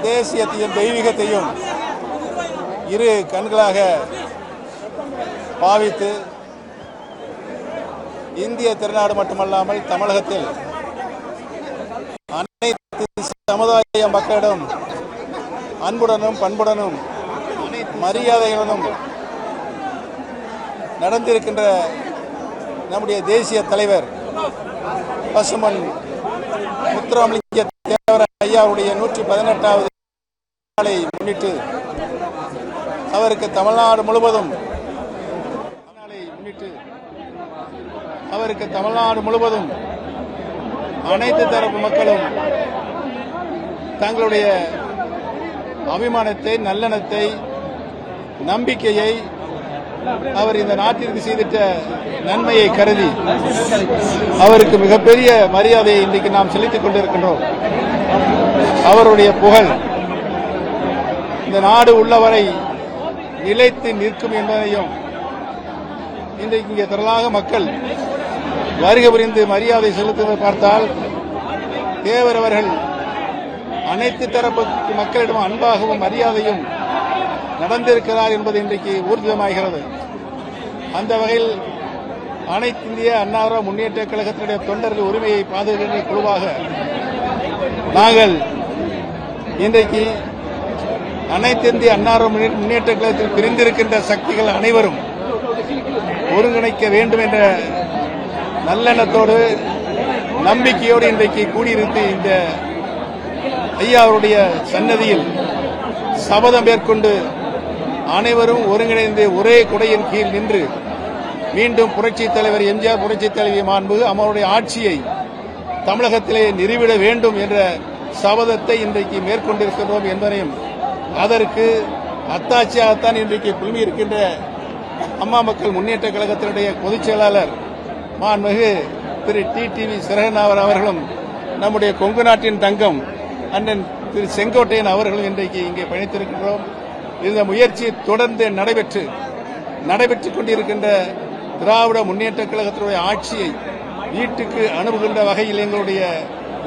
தேசியத்தையும் தெய்வீகத்தையும் இரு கண்களாக பாவித்து இந்திய திருநாடு மட்டுமல்லாமல் தமிழகத்தில் அனைத்து சமுதாய மக்களிடம் அன்புடனும் பண்புடனும் மரியாதையுடனும் நடந்திருக்கின்ற நம்முடைய தேசிய தலைவர் பசுமன் முத்துராமலிங்க தேவர ஐயாவுடைய 118வது நாளை முன்னிட்டு அவருக்கு தமிழ்நாடு முழுவதும் அனைத்து தரப்பு மக்களும் தங்களுடைய அபிமானத்தை, நல்லெண்ணத்தை, நம்பிக்கையை அவர் இந்த நாட்டிற்கு செய்திட்ட நன்மையை கருதி அவருக்கு மிகப்பெரிய மரியாதையை இன்றைக்கு நாம் செலுத்திக் கொண்டிருக்கின்றோம். அவருடைய புகழ் இந்த நாடு உள்ளவரை நிலைத்து நிற்கும் என்பதையும் இன்றைக்கு இங்கே திரளாக மக்கள் வருகை புரிந்து மரியாதை செலுத்துவதை பார்த்தால் தேவர் அவர்கள் அனைத்து தரப்பு மக்களிடம் அன்பாகவும் மரியாதையும் நடந்திருக்கிறார் என்பது இன்றைக்கு ஊர்ஜிதமாகிறது. அந்த வகையில் அனைத்து இந்திய அண்ணா முன்னேற்ற கழகத்தினுடைய தொண்டர்கள் உரிமையை பாதுகாக்கின்ற குழுவாக நாங்கள் இன்றைக்கு அனைத்து இந்திய அண்ணா முன்னேற்ற கழகத்தில் பிரிந்திருக்கின்ற சக்திகள் அனைவரும் ஒருங்கிணைக்க வேண்டும் என்ற நல்லெண்ணத்தோடு நம்பிக்கையோடு இன்றைக்கு கூடியிருந்து இந்த ஐயா அவருடைய சன்னதியில் சபதம் மேற்கொண்டு அனைவரும் ஒருங்கிணைந்து ஒரே குடையின் கீழ் நின்று மீண்டும் புரட்சித் தலைவர் எம்ஜிஆர், புரட்சித் தலைவி மாண்புமிகு அவருடைய ஆட்சியை தமிழகத்திலே நிறுவிட வேண்டும் என்ற சபதத்தை இன்றைக்கு மேற்கொண்டிருக்கின்றோம் என்பதையும் அதற்கு அத்தாட்சியாகத்தான் இன்றைக்கு குழுமி இருக்கின்ற அம்மா மக்கள் முன்னேற்ற கழகத்தினுடைய பொதுச் செயலாளர் மாண்புமிகு திரு டிடிவி சிறகனாவர் அவர்களும் நம்முடைய கொங்கு நாட்டின் தங்கம் அண்ணன் திரு செங்கோட்டையன் அவர்களும் இன்றைக்கு இங்கே பயணித்திருக்கின்றோம். இந்த முயற்சி தொடர்ந்து நடைபெற்றுக் கொண்டிருக்கின்ற திராவிட முன்னேற்ற கழகத்தினுடைய ஆட்சியை வீட்டுக்கு அனுப்புகின்ற வகையில் எங்களுடைய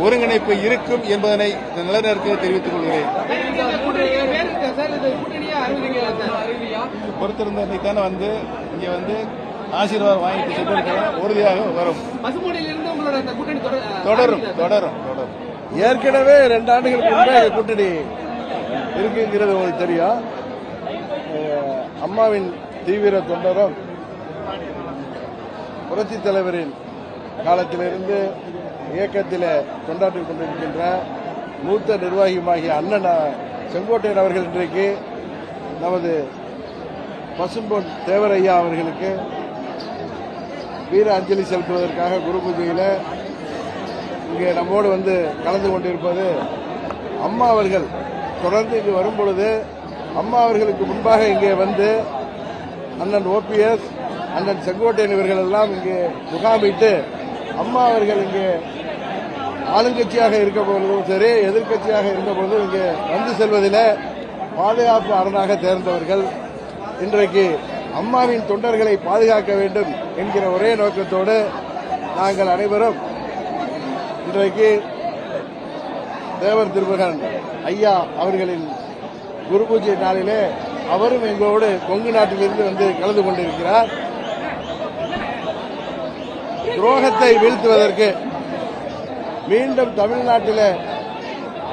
ஒருங்கிணைப்பு இருக்கும் என்பதனை நிலைநிறுத்தி தெரிவித்துக் கொள்கிறேன். பொறுத்திருந்தான வந்து இங்க வந்து ஆசீர்வாதம் வாங்கிட்டு சொல்லிருக்கலாம். உறுதியாக வரும், தொடரும். ஏற்கனவே 2 ஆண்டுகளுக்கு முன்பே கூட்டணி இருக்குங்கிறது உங்களுக்கு தெரியும். அம்மாவின் தீவிர தொண்டரும் புரட்சித் தலைவரின் காலத்திலிருந்து இயக்கத்தில் கொண்டாற்றிக் கொண்டிருக்கின்ற மூத்த நிர்வாகியுமாகிய அண்ணன் செங்கோட்டையன் அவர்கள் இன்றைக்கு நமது பசும்பொன் தேவரையா அவர்களுக்கு வீர அஞ்சலி செலுத்துவதற்காக குரு பூஜையில் இங்கே நம்மோடு வந்து கலந்து கொண்டிருப்பது, அம்மா அவர்கள் தொடர்ந்து இங்கு வரும் பொழுது அம்மா அவர்களுக்கு முன்பாக இங்கே வந்து அண்ணன் ஓபிஎஸ், அண்ணன் செங்கோட்டையன் இவர்கள் எல்லாம் இங்கே முகாமிட்டு அம்மா அவர்கள் இங்கே ஆளுங்கட்சியாக இருக்க போதும் சரி, எதிர்கட்சியாக இருந்த போதும் இங்கே வந்து செல்வதில் பாதுகாப்பு அரணாக தேர்ந்தவர்கள். இன்றைக்கு அம்மாவின் தொண்டர்களை பாதுகாக்க வேண்டும் என்கிற ஒரே நோக்கத்தோடு நாங்கள் அனைவரும் இன்றைக்கு தேவர் திருமகன் ஐயா அவர்களின் குரு பூஜை நாளிலே அவரும் எங்களோடு கொங்கு நாட்டிலிருந்து வந்து கலந்து கொண்டிருக்கிறார். துரோகத்தை வீழ்த்துவதற்கு மீண்டும் தமிழ்நாட்டில்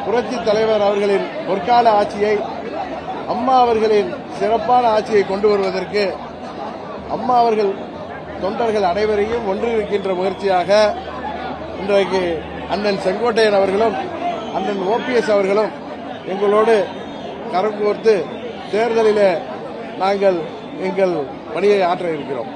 புரட்சித் தலைவர் அவர்களின் பொற்கால ஆட்சியை, அம்மா அவர்களின் சிறப்பான ஆட்சியை கொண்டு வருவதற்கு அம்மா அவர்கள் தொண்டர்கள் அனைவரையும் ஒன்றிருக்கின்ற முயற்சியாக இன்றைக்கு அண்ணன் செங்கோட்டையன் அவர்களும் அண்ணன் ஓபிஎஸ் அவர்களும் எங்களோடு கரம் கோர்த்து தேர்தலில் நாங்கள் எங்கள் பணியை ஆற்ற இருக்கிறோம்.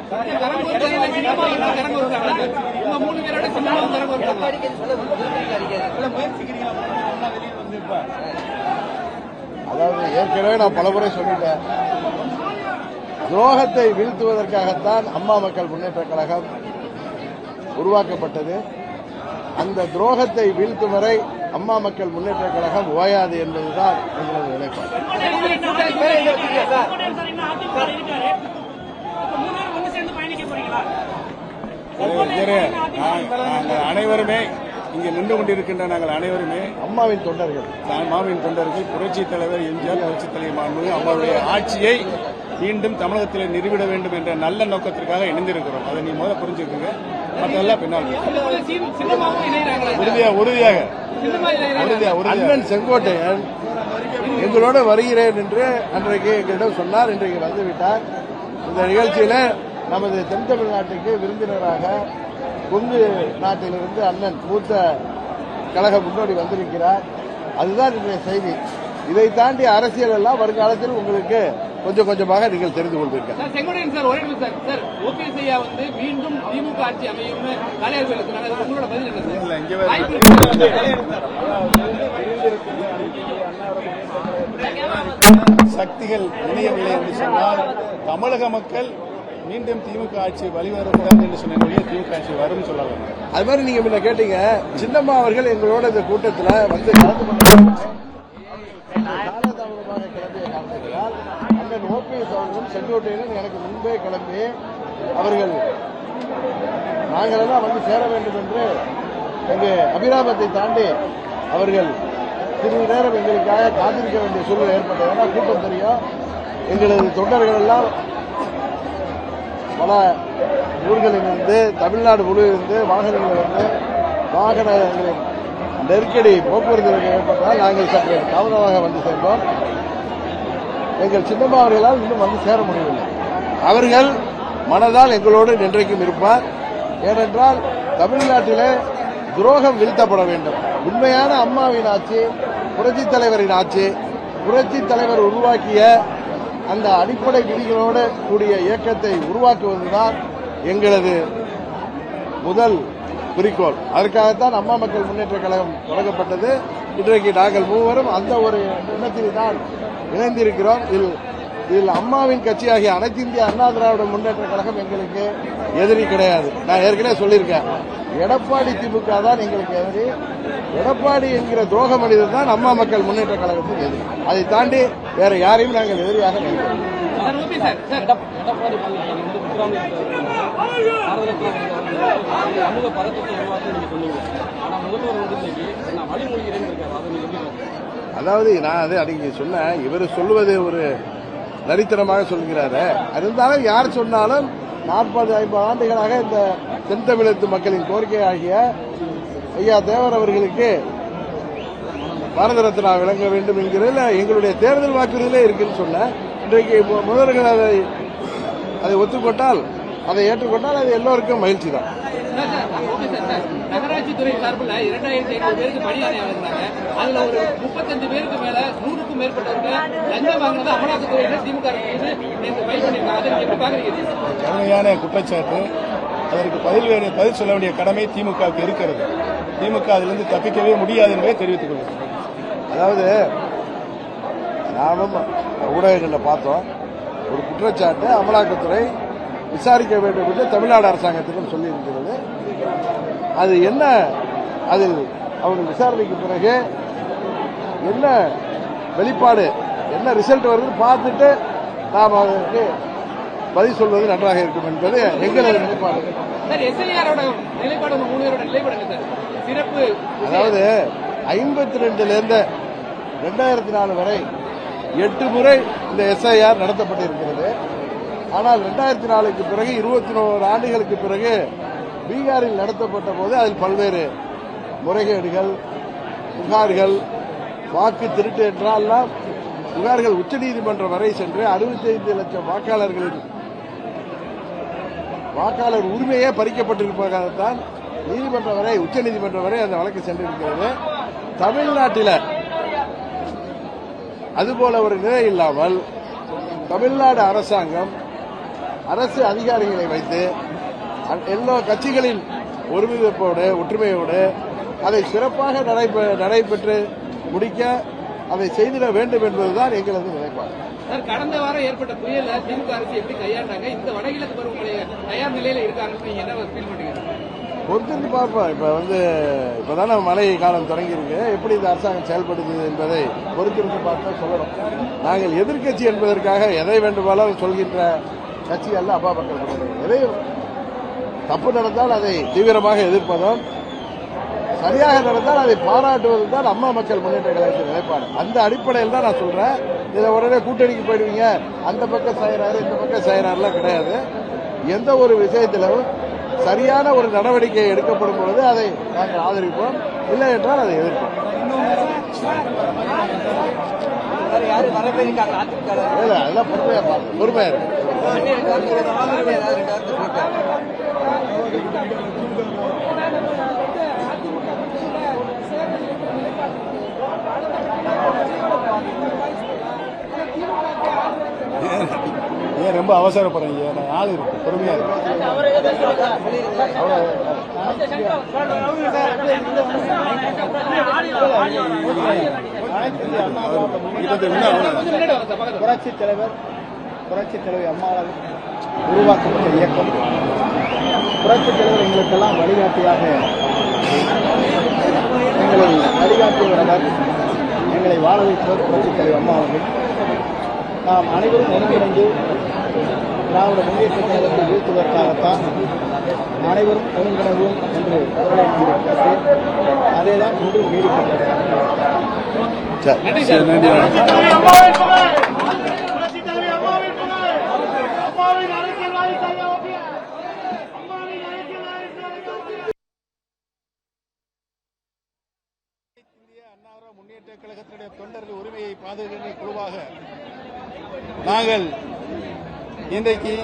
அதாவது ஏற்கனவே நான் பலமுறை சொல்லிட்டேன், துரோகத்தை வீழ்த்துவதற்காகத்தான் அம்மா மக்கள் முன்னேற்ற கழகம் உருவாக்கப்பட்டது. அந்த துரோகத்தை வீழ்த்தும் வரை அம்மா மக்கள் முன்னேற்ற கழகம் ஓயாது என்பதுதான் எங்களது நிலைப்பாடு. நாங்கள் அனைவருமே இங்கே நின்று கொண்டிருக்கின்ற நாங்கள் அனைவருமே அம்மாவின் தொண்டர்கள், புரட்சி தலைவர் எம்ஜிஆர், புரட்சி தலைவர் மாண்புமிகு அம்மாவுடைய ஆட்சியை மீண்டும் தமிழகத்தில் நிறுவிட வேண்டும் என்ற நல்ல நோக்கத்திற்காக இணைந்திருக்கிறோம். அதை நீ முதல்ல புரிஞ்சுக்கோங்க, மற்றதெல்லாம் பின்னால் உறுதியாக அண்ணன் செங்கோட்டையன் எங்களோட வருகிறேன் என்று அன்றைக்கு எங்களிடம் சொன்னார். இன்றைக்கு வந்துவிட்டார். இந்த நிகழ்ச்சியில நமது தென் தமிழ்நாட்டுக்கு விருந்தினராக கொங்கு நாட்டிலிருந்து அண்ணன் மூத்த கழக முன்னோடி வந்திருக்கிறார். அதுதான் இன்றைய செய்தி. இதை தாண்டி அரசியல் எல்லாம் வருங்காலத்தில் உங்களுக்கு கொஞ்சம் கொஞ்சமாக நீங்கள் தெரிந்து கொள்வீர்கள். செங்கோட்டையன் சார், ஒரே நிமிஷம் சார், ஓபிஎஸ் ஐயா வந்து மீண்டும் திமுக ஆட்சி அமையும் உங்களோட பதில் என்ன சார்? சக்திகள் இணையவில்லை என்று சொன்னால் தமிழக மக்கள் மீண்டும் திமுக ஆட்சி வழிவரக்கூடாது என்று சொன்ன திமுக ஆட்சி வரும் சொல்லலாம். அது மாதிரி நீங்க முன்ன கேட்டீங்க, சின்னம்மா அவர்கள் எங்களோட இந்த கூட்டத்தில் வந்து கலந்து கொண்டு காலதாமதமாக கிளம்பிய காரணத்தினால் அண்ணன் ஓபிஎஸ் அவர்களும் செங்கோட்டையிலும் எனக்கு முன்பே கிளம்பி அவர்கள் நாங்களெல்லாம் வந்து சேர வேண்டும் என்று எங்க அபிராமத்தை தாண்டி அவர்கள் சிறிது நேரம் எங்களுக்காக காத்திருக்க வேண்டிய சூழ்நிலை ஏற்பட்டது. ஏன்னா கூட்டம் தெரியும், எங்களது தொண்டர்கள் எல்லாம் பல ஊர்களிலிருந்து தமிழ்நாடு முழுவதிலிருந்து வாகனங்களிலிருந்து வாகனங்களின் நெருக்கடி போக்குவரத்து ஏற்பட்டால் நாங்கள் சற்று தாமதமாக வந்து சேர்ந்தோம். எங்கள் சின்னம்மா அவர்களால் இன்னும் வந்து சேர முடியவில்லை. அவர்கள் மனதால் எங்களோடு என்றைக்கும் இருப்பார். ஏனென்றால் தமிழ்நாட்டிலே துரோகம் வீழ்த்தப்பட வேண்டும். உண்மையான அம்மாவின் ஆட்சி, புரட்சித் தலைவரின் ஆட்சி, புரட்சித் தலைவர் உருவாக்கிய அந்த அடிப்படை விதிகளோடு கூடிய இயக்கத்தை உருவாக்குவதுதான் எங்களது முதல் குறிக்கோள். அதற்காகத்தான் அம்மா மக்கள் முன்னேற்ற கழகம் தொடங்கப்பட்டது. இன்றைக்கு நாங்கள் மூவரும் அந்த ஒரு எண்ணத்தில் தான் இணைந்திருக்கிறோம். இதில் அம்மாவின் கட்சியாகிய அனைத்து இந்திய அண்ணா திராவிட முன்னேற்ற கழகம் எங்களுக்கு எதிரி கிடையாது. நான் ஏற்கனவே சொல்லியிருக்கேன், எடப்பாடி திமுக தான் எங்களுக்கு எதிரி. எடப்பாடி என்கிற துரோக மனிதர் தான் அம்மா மக்கள் முன்னேற்ற கழகத்துக்கு எதிரி. அதை தாண்டி வேற யாரையும் நாங்கள் எதிரியாக நினைக்கிறோம். அதாவது நான் அதை அன்னைக்கு சொன்னேன், இவர் சொல்லுவது ஒரு நரித்தனமாக சொல்கிறாரு. இருந்தாலும் யார் சொன்னாலும் 40-50 ஆண்டுகளாக இந்த தென் தமிழகத்து மக்களின் கோரிக்கை ஆகிய ஐயா தேவர் அவர்களுக்கு பாரத ரத்னா விளங்க வேண்டும் என்கிறதுல எங்களுடைய தேர்தல் வாக்குறுதியிலே இருக்குன்னு சொன்னேன். இன்றைக்கு முதல்வர்கள் அதை ஒத்துக்கொண்டால், அதை ஏற்றுக்கொண்டால் அது எல்லோருக்கும் மகிழ்ச்சி தான். நகராட்சி துறை சார்பில் 2500 பேருக்கு பணியாளர் இருக்கிறாங்க. அதுல ஒரு 35 பேருக்கு மேல 100க்கும் மேற்பட்டவர்கள் லஞ்சம் வாங்கினது அமலாக்கத்துறையில திமுக கடுமையான குற்றச்சாட்டு. அதற்கு பதில் சொல்ல வேண்டிய கடமை திமுகவுக்கு இருக்கிறது. திமுக அதிலிருந்து தப்பிக்கவே முடியாது என்பதை தெரிவித்துக் கொள்கிறேன். அதாவது நாமும் ஊடகங்களில் பார்த்தோம், ஒரு குற்றச்சாட்டு அமலாக்கத்துறை விசாரிக்க வேண்டும் என்று தமிழ்நாடு அரசாங்கத்திடம் சொல்லியிருக்கிறது. அது என்ன, அதில் அவர்கள் விசாரணைக்கு பிறகு என்ன வெளிப்பாடு, என்ன ரிசல்ட் வருதுன்னு பார்த்துட்டு நாம் அதற்கு பதில் சொல்வது நன்றாக இருக்கும் என்பது எங்களது நிலைப்பாடு. அதாவது 52லிருந்து 2004 வரை 8 முறை இந்த எஸ்ஐஆர் நடத்தப்பட்டிருக்கிறது. ஆனால் 2004க்கு பிறகு 21 ஆண்டுகளுக்கு பிறகு பீகாரில் நடத்தப்பட்ட போது அதில் பல்வேறு முறைகேடுகள், புகார்கள், வாக்கு திருட்டு என்றால்லாம் புகார்கள் உச்சநீதிமன்றம் வரை சென்று 65 லட்சம் வாக்காளர் உரிமையே பறிக்கப்பட்டிருப்பதால்தான் நீதிமன்றம் வரை, உச்சநீதிமன்றம் வரை அந்த வழக்கு சென்றிருக்கிறது. தமிழ்நாட்டில் அதுபோல ஒரு நிலை இல்லாமல் தமிழ்நாடு அரசாங்கம் அரசு அதிகாரிகளை வைத்து எல்லா கட்சிகளின் ஒருமிதப்போடு ஒற்றுமையோடு அதை சிறப்பாக நடைபெற்று முடிக்க அதை செய்திட வேண்டும் என்பதுதான் எங்களது நிலைப்பாடு. சார், கடந்த வாரம் ஏற்பட்ட புயல திமுக அரசு எப்படி கையாண்டாங்க? இந்த வடகிழக்கு பருவமழை தயார் நிலையில இருக்காங்கன்னு நீங்க என்ன ஃபீல் பண்றீங்க? பொறுத்திருந்து பார்ப்போம். இப்பதானே மழை காலம் தொடங்கியிருக்கு. எப்படி இந்த அரசாங்கம் செயல்படுது என்பதை பொறுத்திருந்து பார்த்தா சொல்லணும். நாங்கள் எதிர்க்கட்சி என்பதற்காக எதை வேண்டுமானாலும் சொல்கின்ற கட்சி அல்ல அப்பா மக்கள் முன்னேற்ற. எதை தப்பு நடந்தால் அதை தீவிரமாக எதிர்ப்பதும், சரியாக நடந்தால் அதை பாராட்டுவதும் தான் அம்மா மக்கள் முன்னேற்ற கழகத்தின் நிலைப்பாடு. அந்த அடிப்படையில் தான் நான் சொல்றேன். இதை உடனே கூட்டணிக்கு போயிடுவீங்க, அந்த பக்கம் செய்யறாரு இந்த பக்கம் செய்யறாருலாம் கிடையாது. எந்த ஒரு விஷயத்திலும் சரியான ஒரு நடவடிக்கை எடுக்கப்படும் பொழுது அதை நாங்கள் ஆதரிப்போம், இல்லை என்றால் அதை எதிர்ப்போம். அதெல்லாம் பொறுமையா இருக்கு. ஏன் ரொம்ப அவசரப்படுறீங்க? ஆள் இருக்கு, பொறுமையா இருக்கு. புரட்சித் தலைவர் அம்மாவால் உருவாக்கப்பட்ட இயக்கம். புரட்சித் தலைவர் எங்களுக்கெல்லாம் வழிகாட்டியாக எங்களை வழிகாட்டியவர், எங்களை வாழ வைத்தவர் புரட்சித் தலைவர் அம்மா அவர்கள். நாம் அனைவரும் ஒன்றிணைந்து திராவிட முன்னேற்ற கழகத்தை வீழ்த்துவதற்காகத்தான் அனைவரும் ஒருங்கிணைவோம் என்று அதேதான் இன்று நீடிக்கிறது. முன்னேற்ற கழகத்தினுடைய தொண்டர்கள் உரிமையை பாதுகாக்கிற குழுவாக நாங்கள் இன்றைக்கு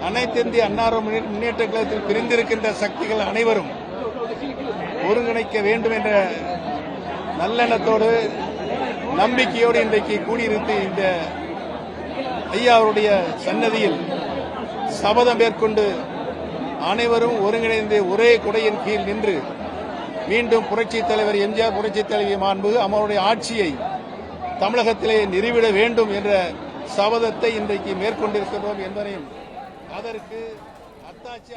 அனைத்து இந்திய அண்ணா முன்னேற்ற கழகத்தில் பிரிந்திருக்கின்ற சக்திகள் அனைவரும் ஒருங்கிணைக்க வேண்டும் என்ற நல்லெண்ணத்தோடு நம்பிக்கையோடு இன்றைக்கு கூடியிருந்து இந்த ஐயா அவருடைய சன்னதியில் சபதம் மேற்கொண்டு அனைவரும் ஒருங்கிணைந்து ஒரே குடையின் கீழ் நின்று மீண்டும் புரட்சித் தலைவர் எம்ஜிஆர், புரட்சித் தலைவி மாண்புமிகு அம்மாவுடைய ஆட்சியை தமிழகத்திலே நிறுவிட வேண்டும் என்ற சபதத்தை இன்றைக்கு மேற்கொண்டிருக்கிறோம் என்பதையும் அதற்கு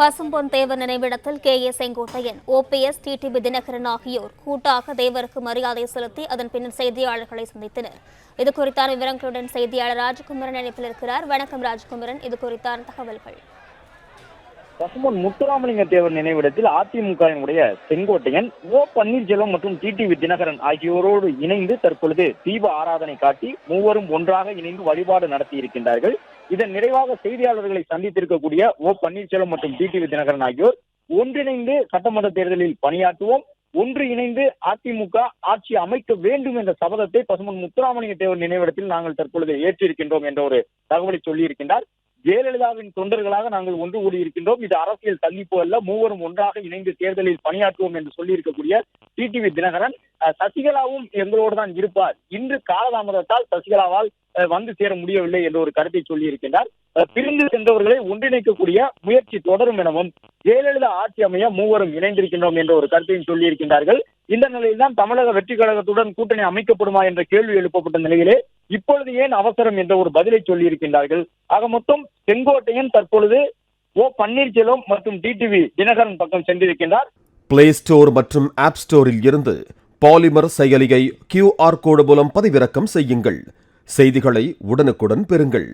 பசும்பொன் தேவர் நினைவிடத்தில் KA Sengottaiyan, OPS, TTV Dinakaran ஆகியோர் கூட்டாக தேவருக்கு மரியாதை செலுத்தி அதன் பின்னர் செய்தியாளர்களை சந்தித்தனர். இது குறித்தான விவரங்களுடன் செய்தியாளர் ராஜகுமரன் இணைப்பில் இருக்கிறார். வணக்கம் ராஜகுமரன், இது குறித்தான தகவல்கள். பசும்பொன் முத்துராமலிங்க தேவர் நினைவிடத்தில் அதிமுகவினுடைய செங்கோட்டையன், ஓ பன்னீர்செல்வம் மற்றும் TTV தினகரன் ஆகியோரோடு இணைந்து தற்பொழுது தீப ஆராதனை காட்டி மூவரும் ஒன்றாக இணைந்து வழிபாடு நடத்தி இருக்கின்றார்கள். இதன் நிறைவாக செய்தியாளர்களை சந்தித்திருக்கக்கூடிய ஓ பன்னீர்செல்வம் மற்றும் TTV தினகரன் ஆகியோர் ஒன்றிணைந்து சட்டமன்ற தேர்தலில் பணியாற்றுவோம், ஒன்று இணைந்து அதிமுக ஆட்சி அமைக்க வேண்டும் என்ற சபதத்தை பசும்பொன் முத்துராமலிங்க தேவர் நினைவிடத்தில் நாங்கள் தற்பொழுது ஏற்றிருக்கின்றோம் என்ற ஒரு தகவலை சொல்லியிருக்கின்றார். ஜெயலலிதாவின் தொண்டர்களாக நாங்கள் ஒன்று கூடியிருக்கின்றோம், இது அரசியல் சந்திப்பு அல்ல, மூவரும் ஒன்றாக இணைந்து தேர்தலில் பணியாற்றுவோம் என்று சொல்லியிருக்கக்கூடிய TTV தினகரன், சசிகலாவும் எங்களோடு தான் இருப்பார், இன்று காலதாமதத்தால் சசிகலாவால் வந்து சேர முடியவில்லை என்ற ஒரு கருத்தை சொல்லியிருக்கின்றார். பிரிந்து சென்றவர்களை ஒன்றிணைக்கக்கூடிய முயற்சி தொடரும் எனவும் ஜெயலலிதா ஆட்சி அமைய மூவரும் இணைந்திருக்கின்றோம் என்ற ஒரு கருத்தையும் சொல்லியிருக்கின்றார்கள். இந்த நிலையில்தான் தமிழக வெற்றி கழகத்துடன் கூட்டணி அமைக்கப்படுமா என்ற கேள்வி எழுப்பப்பட்ட நிலையிலே இப்பொழுது ஏன் அவசரம் என்ற ஒரு பதிலை சொல்லியிருக்கின்றார்கள். ஆக மொத்தம் செங்கோட்டையன் தற்பொழுது ஓ பன்னீர்செல்வம் மற்றும் TTV தினகரன் பக்கம் சென்றிருக்கின்றார். பிளே ஸ்டோர் மற்றும் ஆப் ஸ்டோரில் இருந்து பாலிமர் செயலியை QR கோடு மூலம் பதிவிறக்கம் செய்யுங்கள். செய்திகளை உடனுக்குடன் பெறுங்கள்.